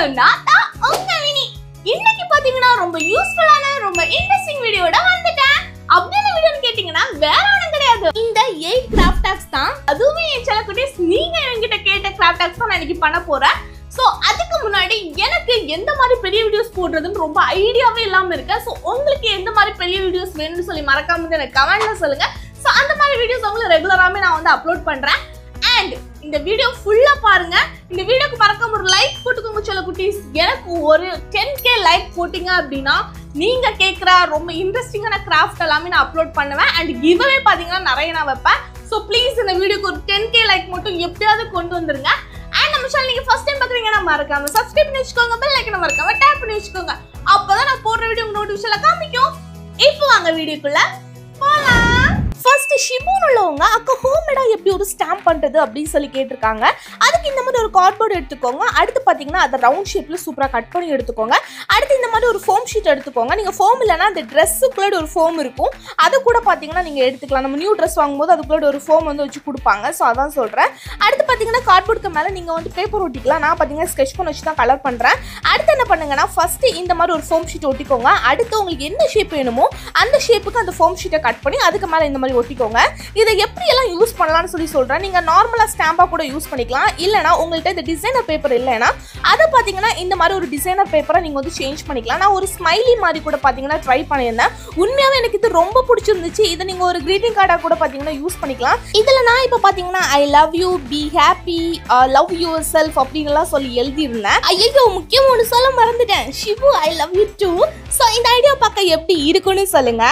நான் தான் உங்க வினி. இன்னைக்கு பாத்தீங்கன்னா ரொம்ப யூஸ்ஃபுல்லான ரொம்ப இன்ட்ரெஸ்டிங் வீடியோட வந்துட்டேன். அப்படின வீடியோன்னு கேட்டீங்கன்னா வேற ஒண்ணும் கிடையாது, இந்த 8 கிராஃப்ட் டாக்ஸ் தான். அதுவும் என் செல்லக்குட்டீஸ் நீங்க என்கிட்ட கேட்ட கிராஃப்ட் டாக்ஸ் தான் நான் இன்னைக்கு பண்ண போறேன். சோ அதுக்கு முன்னாடி எனக்கு எந்த மாதிரி பெரிய வீடியோஸ் போடுறதுன்னு ரொம்ப ஐடியாவே இல்லாம இருக்கு. சோ உங்களுக்கு எந்த மாதிரி பெரிய வீடியோஸ் வேணும்னு சொல்லி மறக்காம எனக்கு கமெண்ட்ல சொல்லுங்க. சோ அந்த மாதிரி வீடியோஸ் உங்களுக்கு ரெகுலராவே நான் வந்து அப்லோட் பண்றேன். அண்ட் இந்த வீடியோ ஃபுல்லா பாருங்க. இந்த வீடியோக்கு மறக்காம ஒரு லைக் போட்டுக்கோங்க செல்லக்குட்டீஸ். எனக்கு ஒரு 10k லைக் போட்டீங்க அப்படின்னா நீங்க கேட்குற ரொம்ப இன்ட்ரெஸ்டிங்கான கிராஃப்ட் எல்லாமே நான் அப்லோட் பண்ணுவேன். அண்ட் கிவ்அவே பாத்தீங்கன்னா நிறைய நான் வைப்பேன். ஸோ ப்ளீஸ் இந்த வீடியோக்கு ஒரு 10k லைக் மட்டும் எப்படியாவது கொண்டு வந்துருங்க. அண்ட் நம்ம சேனல் நீங்க ஃபர்ஸ்ட் டைம் பாக்குறீங்கன்னா மறக்காம சப்ஸ்கிரைப் பண்ணி வச்சுக்கோங்க, பெல் ஐக்கனை மறக்காம டேப் பண்ணி வச்சுக்கோங்க. அப்பதான் நான் போடுற வீடியோ நோட்டிஃபிகேஷன்ல காமிக்கும். இப்போ வாங்க வீடியோக்குள்ள போலாம். ஃபர்ஸ்ட் ஷிபூன் உள்ளவங்க அக்கா ஹோம்மேடா எப்படி ஒரு ஸ்டாம்ப் பண்றது அப்படின்னு சொல்லி கேட்டிருக்காங்க. அதுக்கு இந்த மாதிரி ஒரு கார்ட்போர்டு எடுத்துக்கோங்க. அடுத்து பாத்தீங்கன்னா அதை ரவுண்ட் ஷேப்ல சூப்பரா கட் பண்ணி எடுத்துக்கோங்க. அடுத்து இந்த மாதிரி ஒரு ஃபோம் ஷீட் எடுத்துக்கோங்க. நீங்க ஃபோம் இல்லைன்னா அந்த ட்ரெஸ்ஸுக்குள்ள ஒரு ஃபோம் இருக்கும், அது கூட பாத்தீங்கன்னா நீங்க எடுத்துக்கலாம். நம்ம நியூ ட்ரெஸ் வாங்கும்போது அதுக்குள்ள ஒரு ஃபோம் வந்து வச்சு கொடுப்பாங்க. ஸோ அதான் சொல்றேன். அடுத்து பாத்தீங்கன்னா கார்ட்போர்டுக்கு மேல நீங்க வந்து பேப்பர் ஒட்டிக்கலாம். நான் பாத்தீங்கன்னா ஸ்கெட்ச் பண்ண வச்சு தான் கலர் பண்றேன். அடுத்து என்ன பண்ணுங்கன்னா ஃபர்ஸ்ட் இந்த மாதிரி ஒரு ஃபோம் ஷீட் ஒட்டிக்கோங்க. அடுத்து உங்களுக்கு என்ன ஷேப் வேணுமோ அந்த ஷேப்புக்கு அந்த ஃபோம் ஷீட்டை கட் பண்ணி அதுக்கு மேல இந்த மாதிரி ஒட்டிக்கோங்க. இதை எப்படி எல்லாம் யூஸ் பண்ணலாம்னு சொல்லி சொல்றேன். நீங்க நார்மலா ஸ்டாம்பா கூட யூஸ் பண்ணிக்கலாம். இல்லனா உங்கள்ட்ட இந்த டிசைனர் பேப்பர் இல்லைன்னா அதை பாத்தீங்கன்னா இந்த மாதிரி ஒரு டிசைனர் பேப்பரை நீங்க வந்து சேஞ்ச் பண்ணிக்கலாம். நான் ஒரு ஸ்மைலி மாதிரி கூட பாத்தீங்கன்னா ட்ரை பண்ணியிருந்தேன். உண்மையாவே எனக்கு இது ரொம்ப பிடிச்சிருந்துச்சு. இதை நீங்க ஒரு கிரீட்டிங் கார்டா கூட பாத்தீங்கன்னா யூஸ் பண்ணிக்கலாம். இதுல நான் இப்ப பாத்தீங்கன்னா I love you, be happy, love yourself அப்படின்னு எல்லாம் சொல்லி எழுதியிருந்தேன். ஐயோ முக்கியம் ஒன்று சொல்ல மறந்துட்டேன், Shibu I love you too. So இந்த ஐடியா பார்க்க எப்படி இருக்குன்னு சொல்லுங்க.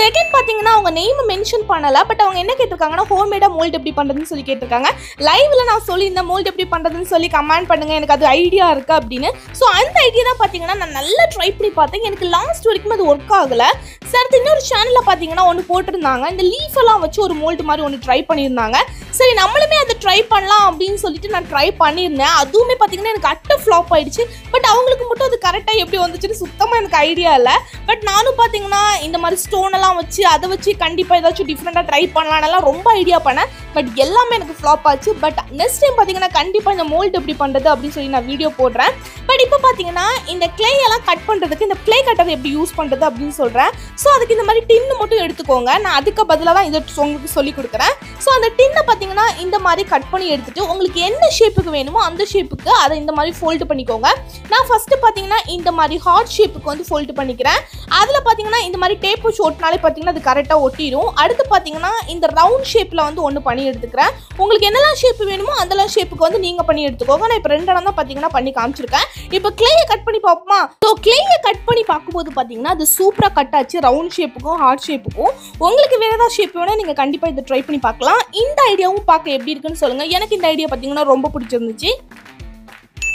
செகண்ட் பாத்தீங்கன்னா அவங்க நேம் மென்ஷன் பண்ணல, பட் அவங்க என்ன கேட்டிருக்காங்கன்னா ஹோம்மேடா மோல்ட் எப்படி பண்றதுன்னு சொல்லி கேட்டிருக்காங்க. லைவ்ல நான் சொல்லி இந்த மோல்ட் எப்படி பண்றதுன்னு சொல்லி கமெண்ட் பண்ணுங்க, எனக்கு அது ஐடியா இருக்கு அப்படின்னு. ஸோ அந்த ஐடியா தான் பாத்தீங்கன்னா நான் நல்லா ட்ரை பண்ணி பார்த்தேன். எனக்கு லாஸ்ட் வரைக்கும் அது ஒர்க் ஆகல. சரி இன்னொரு சேனல்ல பாத்தீங்கன்னா ஒன்று போட்டிருந்தாங்க, இந்த லீஃப் எல்லாம் வச்சு ஒரு மோல்ட் மாதிரி ஒன்று ட்ரை பண்ணியிருந்தாங்க. சரி நம்மளுமே அதை ட்ரை பண்ணலாம் அப்படின்னு சொல்லிட்டு நான் ட்ரை பண்ணியிருந்தேன். அதுவுமே பாத்தீங்கன்னா எனக்கு அட்ட ஃப்ளாப் ஆயிடுச்சு. பட் அவங்களுக்கு மட்டும் அது கரெக்டா எப்படி வந்துச்சுன்னு சுத்தமா எனக்கு ஐடியா இல்லை. பட் நானும் பாத்தீங்கன்னா இந்த மாதிரி ஸ்டோன் எல்லாம் வச்சு அதை வச்சு கண்டிப்பா ஏதாச்சும் டிஃப்ரெண்டா ட்ரை பண்ணலாம் ரொம்ப ஐடியா பண்ணேன். பட் எல்லாமே எனக்கு ஃப்ளாப் ஆச்சு. பட் நெக்ஸ்ட் டைம் பாத்தீங்கன்னா கண்டிப்பா இந்த மோல்ட் எப்படி பண்றது அப்படின்னு சொல்லி நான் வீடியோ போடுறேன். பட் இப்போ பாத்தீங்கன்னா இந்த கிளே எல்லாம் கட் பண்றதுக்கு இந்த கிளே கட்டர் எப்படி யூஸ் பண்றது அப்படின்னு சொல்றேன். ஸோ அதுக்கு இந்த மாதிரி டின்னு மட்டும் எடுத்துக்கோங்க. நான் அதுக்கு பதிலாக தான் இதை உங்களுக்கு சொல்லி கொடுக்குறேன். ஸோ அந்த டின்னை பாத்தீங்கன்னா இந்த மாதிரி கட் பண்ணி எடுத்துட்டு உங்களுக்கு என்ன ஷேப்புக்கு வேணுமோ அந்த ஷேப்புக்கு அதை இந்த மாதிரி ஃபோல்டு பண்ணிக்கோங்க. நான் ஃபர்ஸ்ட் பாத்தீங்கன்னா இந்த மாதிரி ஹார்ட் ஷேப்புக்கு வந்து ஃபோல்டு பண்ணிக்கிறேன். அதுல பாத்தீங்கன்னா இந்த மாதிரி டேப் வச்சு ஒட்டினாலே பாத்தீங்கன்னா அது கரெக்டா ஒட்டிடும். அடுத்து பாத்தீங்கன்னா இந்த ரவுண்ட் ஷேப்ல வந்து ஒன்று பண்ணி எடுத்துக்கிறேன். உங்களுக்கு என்னெல்லாம் ஷேப் வேணுமோ அதெல்லாம் ஷேப்புக்கு வந்து நீங்க பண்ணி எடுத்துக்கோங்க. நான் இப்போ 2 இடம் தான் பாத்தீங்கன்னா பண்ணி காமிச்சிருக்கேன். இப்போ கிளேயை கட் பண்ணி பார்ப்போமா? ஸோ கிளேயை கட் பண்ணி பார்க்கும்போது பாத்தீங்கன்னா அது சூப்பரா கட் ஆச்சு, ரவுண்ட் ஷேப்புக்கும் ஹார்ட் ஷேப்புக்கும். உங்களுக்கு வேற ஏதாவது ஷேப் வேணா நீங்க கண்டிப்பா இதை ட்ரை பண்ணி பார்க்கலாம். இந்த ஐடியாவும் பார்க்க எப்படி இருக்குன்னு சொல்லுங்க. எனக்கு இந்த ஐடியா பாத்தீங்கன்னா ரொம்ப பிடிச்சிருந்துச்சு.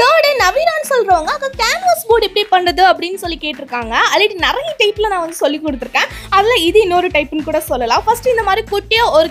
தேர்டு நவீனான்னு சொல்றவங்க அக்கா கேன்வாஸ் போர்டு எப்படி பண்றது அப்படின்னு சொல்லி கேட்டிருக்காங்க. ஆல்ரெடி நிறைய டைப்ல நான் வந்து சொல்லி கொடுத்துருக்கேன். அதில் இது இன்னொரு டைப்னு கூட சொல்லலாம். ஃபர்ஸ்ட் இந்த மாதிரி குட்டியா ஒரு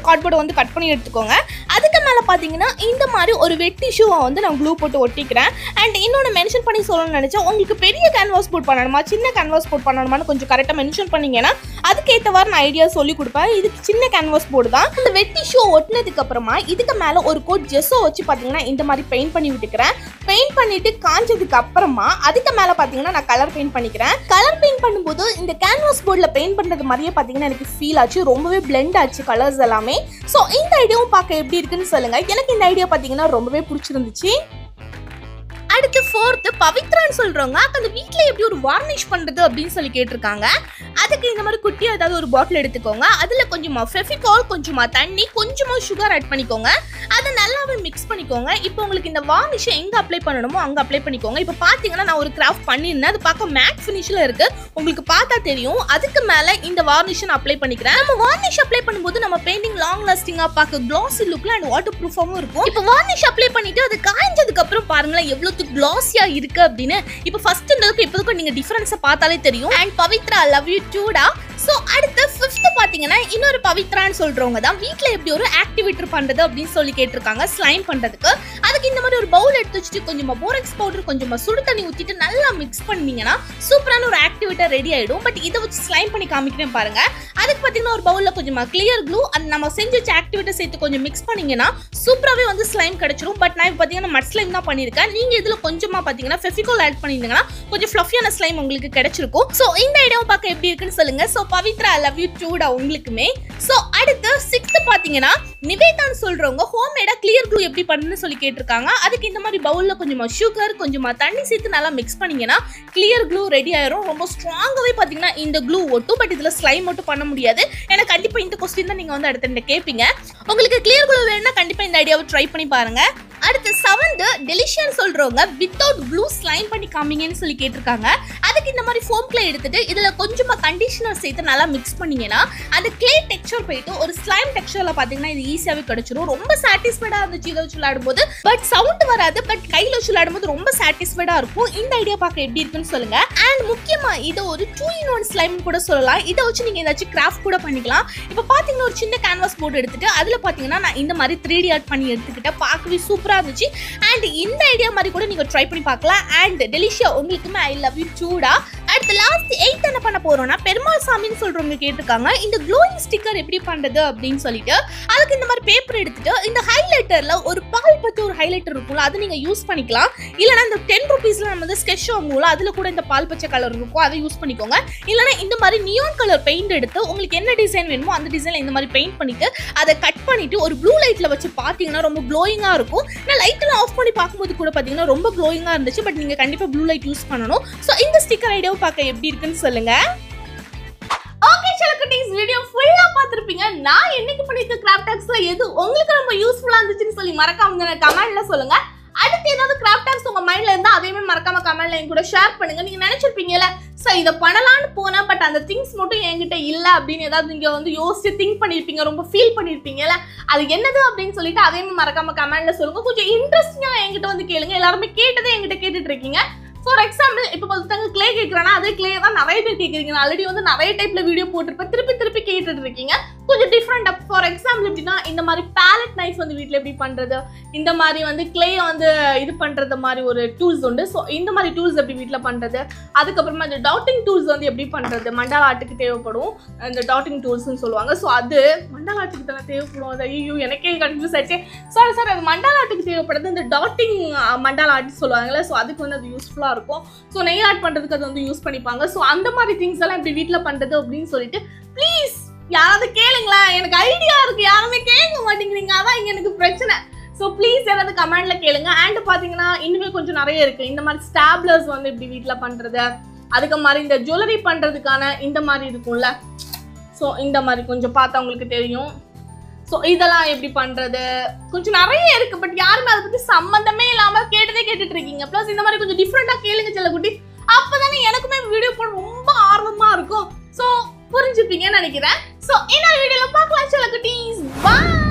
கார்ட்போர்டை வந்து கட் பண்ணி எடுத்துக்கோங்க. அதுக்கு மேலே பார்த்தீங்கன்னா இந்த மாதிரி ஒரு வெட் டிஷ்யூவை வந்து நான் க்ளூ போட்டு ஒட்டிக்கிறேன். அண்ட் இன்னொன்று மென்ஷன் பண்ணி சொல்லணும்னு நினைச்சேன், உங்களுக்கு பெரிய கேன்வாஸ் போர்ட் பண்ணணுமா சின்ன கேன்வாஸ் போர்ட் பண்ணணுமான்னு கொஞ்சம் கரெக்டாக மென்ஷன் பண்ணீங்கன்னா அதுக்கேற்றவாறு நான் ஐடியா சொல்லி கொடுப்பேன். இதுக்கு சின்ன கேன்வாஸ் போர்டு தான். அந்த வெட் டிஷ்யூ ஒட்டினதுக்கு அப்புறமா இதுக்கு மேலே ஒரு கோட் ஜெஸ்ஸோ வச்சு பார்த்தீங்கன்னா இந்த மாதிரி பெயிண்ட் பண்ணி விட்டுக்கிறேன். பெயிண்ட் பண்ணிட்டு காஞ்சதுக்கு அப்புறமா அதுக்கு மேல பாத்தீங்கன்னா நான் கலர் பெயிண்ட் பண்ணிக்கிறேன். கலர் பெயிண்ட் பண்ணும்போது இந்த கேன்வாஸ் போர்ட்ல பெயிண்ட் பண்றது மாதிரியே பாத்தீங்கன்னா எனக்கு ஃபீல் ஆச்சு, ரொம்பவே பிளெண்ட் ஆச்சு கலர்ஸ் எல்லாமே. சோ இந்த ஐடியாவும் பார்க்க எப்படி இருக்குன்னு சொல்லுங்க. எனக்கு இந்த ஐடியா பாத்தீங்கன்னா ரொம்பவே பிடிச்சிருந்துச்சு. அடுத்து ஃபோர்த்து பவித்ரான்னு சொல்றவங்க அந்த வீட்டில் எப்படி ஒரு வார்னிஷ் பண்றது அப்படின்னு சொல்லி கேட்டிருக்காங்க. அதுக்கு இந்த மாதிரி குட்டியா ஏதாவது ஒரு பாட்டில் எடுத்துக்கோங்க. அதுல கொஞ்சமா ஃபெவிகால், கொஞ்சமா தண்ணி, கொஞ்சமா சுகர் ஆட் பண்ணிக்கோங்க. அதை நல்லாவே மிக்ஸ் பண்ணிக்கோங்க. இப்போ உங்களுக்கு இந்த வார்னிஷை எங்க அப்ளை பண்ணணுமோ அங்க அப்ளை பண்ணிக்கோங்க. இப்போ பாத்தீங்கன்னா நான் ஒரு கிராஃப்ட் பண்ணியிருந்தேன், அது பார்க்க மேட் ஃபினிஷ்ல இருக்கு, உங்களுக்கு பார்த்தா தெரியும். அதுக்கு மேல இந்த வார்னிஷ் நான் அப்ளை பண்ணிக்கிறேன். நம்ம வார்னிஷ் அப்ளை பண்ணும்போது நம்ம பெயிண்டிங் லாங் லாஸ்டிங்கா பார்க்க கிளாஸி லுக்ல அண்ட் வாட்டர் ப்ரூஃபாவும் இருக்கும். இப்போ வார்னிஷ் அப்ளை பண்ணிட்டு அது காய்ஞ்சதுக்கு அப்புறம் பாருங்களேன் எவ்வளவு கிளாஸியா இருக்கு அப்படின்னு. இப்போ ஃபர்ஸ்ட் இருந்ததுக்கு இப்போதுக்கும் நீங்க டிஃபரன்ஸை பார்த்தாலே தெரியும். அண்ட் பவித்ரா லவ் யூ டூடா. சோ அடுத்து 5th பாத்தீங்கன்னா இன்னொரு பவித்ரான்னு சொல்றவங்க தான் வீட்ல எப்படி ஒரு ஆக்டிவிட்டி பண்றது அப்படின்னு சொல்லி கேட்டிருக்காங்க ஸ்லைம் பண்றதுக்கு. அதுக்கு இந்த மாதிரி ஒரு பவுல் எடுத்து வச்சுட்டு கொஞ்சமா போரக்ஸ் பவுடர் கொஞ்சமா சுடு தண்ணி ஊத்திட்டு நல்லா மிக்ஸ் பண்ணீங்கன்னா சூப்பரான ஒரு ஆக்டிவிட்டி ரெடி ஆயிடும். பட் இதை வச்சு ஸ்லைம் பண்ணி காமிக்கிறேன் பாருங்க. அதுக்கு பாத்தீங்கன்னா ஒரு பவுல்ல கொஞ்சமா கிளியர் க்ளூ அந்த நம்ம செஞ்சு வச்ச ஆக்டிவிட்டி சேர்த்து கொஞ்சம் மிக்ஸ் பண்ணீங்கன்னா சூப்பராகவே வந்து ஸ்லைம் கிடைச்சிரும். பட் நான் இப்போ பாத்தீங்கன்னா மட் ஸ்லைம் தான் பண்ணியிருக்கேன். நீங்க இதுல கொஞ்சமா பாத்தீங்கன்னா ஃபெவிகால் ஆட் பண்ணிருந்தீங்கன்னா கொஞ்சம் ஃப்ளஃபியான ஸ்லைம் உங்களுக்கு கிடைச்சிருக்கும். சோ இந்த ஐடியாவை பார்க்க எப்படி இருக்குன்னு சொல்லுங்க. So Pavithra I love you டூடா உங்களுக்குமே. சோ அடுத்து 6th பாத்தீங்கன்னா நிவேதான் சொல்றவங்க ஹோம்மேடா கிளியர் க்ளூ எப்படி பண்ணுன்னு சொல்லி கேட்டிருக்காங்க. அதுக்கு இந்த மாதிரி பவுல்ல கொஞ்சமா சுகர் கொஞ்சமா தண்ணி சேர்த்து நல்லா மிக்ஸ் பண்ணீங்கன்னா கிளியர் க்ளூ ரெடி ஆயிரும். ரொம்ப ஸ்ட்ராங்காவே பாத்தீங்கன்னா இந்த க்ளூ ஒட்டும். பட் இதுல ஸ்லைம் மட்டும் பண்ண முடியாது. ஏன்னா கண்டிப்பா இந்த கொஸ்டின் தான் நீங்க வந்து அடுத்த கேட்பீங்க. உங்களுக்கு கிளியர் க்ளூ வேணும்னா கண்டிப்பா இந்த ஐடியாவை ட்ரை பண்ணி பாருங்க. அடுத்து 7th டெலிஷியஸ் சொல்றவங்க வித்தவுட் க்ளூ ஸ்லைம் பண்ணி காமிங்கன்னு சொல்லி கேட்டிருக்காங்க. அதுக்கு இந்த மாதிரி ஃபோம் கிளே எடுத்துட்டு இதுல கொஞ்சமா கண்டிஷனர் சேர்த்து நல்லா மிக்ஸ் பண்ணீங்கன்னா அந்த கிளே டெக்ஸ்சர் போயிட்டு ஒரு ஸ்லைம் டெக்ஸ்சர்ல பாத்தீங்கன்னா இது ஈஸியாவே கிடைச்சிரும். ரொம்ப சாட்டிஸ்ஃபைடா இருந்துச்சு இதை வச்சு விளையாடும்போது. பட் சவுண்ட் வராது. பட் கையில வச்சு விளையாடும்போது ரொம்ப சாட்டிஸ்ஃபைடா இருக்கும். இந்த ஐடியா பார்க்க எப்படி இருக்குன்னு சொல்லுங்க. அண்ட் முக்கியமா இது ஒரு 2-in-1 ஸ்லைம் கூட சொல்லலாம். இதை வச்சு நீங்க ஏதாச்சும் கிராஃப்ட் கூட பண்ணிக்கலாம். இப்போ பாத்தீங்கன்னா ஒரு சின்ன கேன்வாஸ் போர்டு எடுத்துட்டு அதுல பாத்தீங்கன்னா நான் இந்த மாதிரி 3D ஆர்ட் பண்ணி எடுத்துக்கிட்டேன். பார்க்கவே சூப்பரா இருந்துச்சு. அண்ட் இந்த ஐடியா மாதிரி கூட நீங்க ட்ரை பண்ணி பார்க்கலாம். அண்ட் டெலிஷியா உங்களுக்குமே ஐ லவ் யூ டூடா. அடுத்து லாஸ்ட் 8th என்ன பண்ண போறோம்னா பெருமாள் சாமின்னு சொல்றவங்க கேட்டிருக்காங்க இந்த க்ளோயிங் ஸ்டிக்கர் எப்படி பண்றது அப்படின்னு சொல்லிட்டு. அதுக்கு இந்த மாதிரி பேப்பர் எடுத்துட்டு இந்த ஹைலைட்டர்ல ஒரு பால் பத்தி ஒரு ஹைலைட்டர் இருக்கும்ல அது நீங்க யூஸ் பண்ணிக்கலாம். இல்லனா இந்த 10 ரூபீஸ்ல நம்ம வந்து ஸ்கெட்ச் வாங்குவோம்ல அதுல கூட இந்த பால் பச்சை கலர் இருக்கும் அதை யூஸ் பண்ணிக்கோங்க. இல்லனா இந்த மாதிரி நியான் கலர் பெயிண்ட் எடுத்து உங்களுக்கு என்ன டிசைன் வேணுமோ அந்த டிசைன்ல இந்த மாதிரி பெயிண்ட் பண்ணிட்டு அதை கட் பண்ணிட்டு ஒரு ப்ளூ லைட்ல வச்சு பாத்தீங்கன்னா ரொம்ப க்ளோயிங்கா இருக்கும். நான் லைட்ல ஆஃப் பண்ணி பார்க்கும்போது கூட பாத்தீங்கன்னா ரொம்ப க்ளோயிங்கா இருந்துச்சு. பட் நீங்க கண்டிப்பா ப்ளூ லைட் யூஸ் பண்ணணும். சோ இந்த ஸ்டிக்கர் ஐடியாவை பார்க்க எப்படி இருக்குன்னு சொல்லுங்க. ஓகே செல்லக்குட்டீஸ் வீடியோ ஃபுல்லா பார்த்திருப்பீங்க. நான் இன்னைக்கு பண்ணிருக்க கிராஃப்ட் டாக்ஸ்ல எது உங்களுக்கு ரொம்ப யூஸ்ஃபுல்லா இருந்துச்சுன்னு சொல்லி மறக்காம கமெண்ட்ல சொல்லுங்க. அடுத்து ஏதாவது கிராஃப்ட் டாக்ஸ் உங்க மைண்ட்ல இருந்தா அதையுமே மறக்காம கமெண்ட்ல என் கூட ஷேர் பண்ணுங்க. நீங்க நினைச்சிருப்பீங்கல சார் இதை பண்ணலான்னு போனா பட் அந்த திங்ஸ் மட்டும் என்கிட்ட இல்ல அப்படின்னு ஏதாவது நீங்க வந்து யோசிச்சு திங்க் பண்ணிருப்பீங்க ரொம்ப ஃபீல் பண்ணிருப்பீங்கல்ல அது என்னது அப்படின்னு சொல்லிட்டு அதையுமே மறக்காம கமெண்ட்ல சொல்லுங்க. கொஞ்சம் இன்ட்ரெஸ்டிங்கா என்கிட்ட வந்து கேளுங்க. எல்லாருமே கேட்டதே என்கிட்ட கேட்டுட்டு இருக்கீங்க. ஃபார் எக்ஸாம்பிள் இப்போ ஒருத்தங்க கிளே கேட்குறானா அதே கிளே தான் நிறைய பேர் கேட்குறீங்க. ஆல்ரெடி வந்து நிறைய டைப்ல வீடியோ போட்டிருப்பேன். திருப்பி கேட்டுட்டு இருக்கீங்க. கொஞ்சம் டிஃப்ரெண்டா ஃபார் எக்ஸாம்பிள் எப்படின்னா இந்த மாதிரி பேலட் நைஃப் வந்து வீட்டில் எப்படி பண்றது இந்த மாதிரி வந்து கிளே வந்து இது பண்றது மாதிரி ஒரு டூல்ஸ் உண்டு. ஸோ இந்த மாதிரி டூல்ஸ் எப்படி வீட்டில் பண்றது அதுக்கப்புறமா இந்த டாட்டிங் டூல்ஸ் வந்து எப்படி பண்றது மண்டாலா ஆர்ட்டுக்கு தேவைப்படும் இந்த டாட்டிங் டூல்ஸ்னு சொல்லுவாங்க. ஸோ அது மண்டாலா ஆர்ட்டுக்கு தானே தேவைப்படும். அது ஐயோ எனக்கே கன்ஃபியூஸ் ஆச்சு. சார் அது மண்டாலா ஆர்ட்டுக்கு தேவைப்படுறது இந்த டாட்டிங் மண்டாலா ஆர்ட் சொல்லுவாங்கல்ல. ஸோ அதுக்கு வந்து அது யூஸ்ஃபுல்லாக இருக்கும். ஸோ நெயில் ஆர்ட் பண்றதுக்கு அது வந்து யூஸ் பண்ணிப்பாங்க. ஸோ அந்த மாதிரி திங்ஸ் எல்லாம் இப்படி வீட்டில் பண்றது அப்படின்னு சொல்லிட்டு ப்ளீஸ் யாராவது கேளுங்களேன். எனக்கு ஐடியா இருக்கு யாருமே கேட்க மாட்டேங்கிறீங்க. அதான் இங்க எனக்கு பிரச்சனை. ஸோ ப்ளீஸ் யாராவது கமெண்ட்ல கேளுங்க. அண்ட் பாத்தீங்கன்னா இன்னுமே கொஞ்சம் நிறைய இருக்கு. இந்த மாதிரி ஸ்டாப்லர்ஸ் வந்து இப்படி வீட்டில் பண்றது அதுக்கு மாதிரி இந்த ஜுவல்லரி பண்றதுக்கான இந்த மாதிரி இருக்கும்ல. ஸோ இந்த மாதிரி கொஞ்சம் பார்த்தா உங்களுக்கு தெரியும். ஸோ இதெல்லாம் எப்படி பண்றது கொஞ்சம் நிறைய இருக்கு. பட் யாருமே அதை பத்தி சம்பந்தமே இல்லாம கேட்டுட்டு இருக்கீங்க. பிளஸ் இந்த மாதிரி கொஞ்சம் டிஃப்ரெண்டா கேளுங்க செல்லக்குட்டி. அப்பதானே எனக்குமே வீடியோ போட ரொம்ப ஆர்வமா இருக்கும். ஸோ புரிஞ்சுப்பீங்கன்னு நினைக்கிறேன். ஸோ இன்னொரு வீடியோல பார்க்கலாம் செல்லக்குட்டீஸ். பாய்.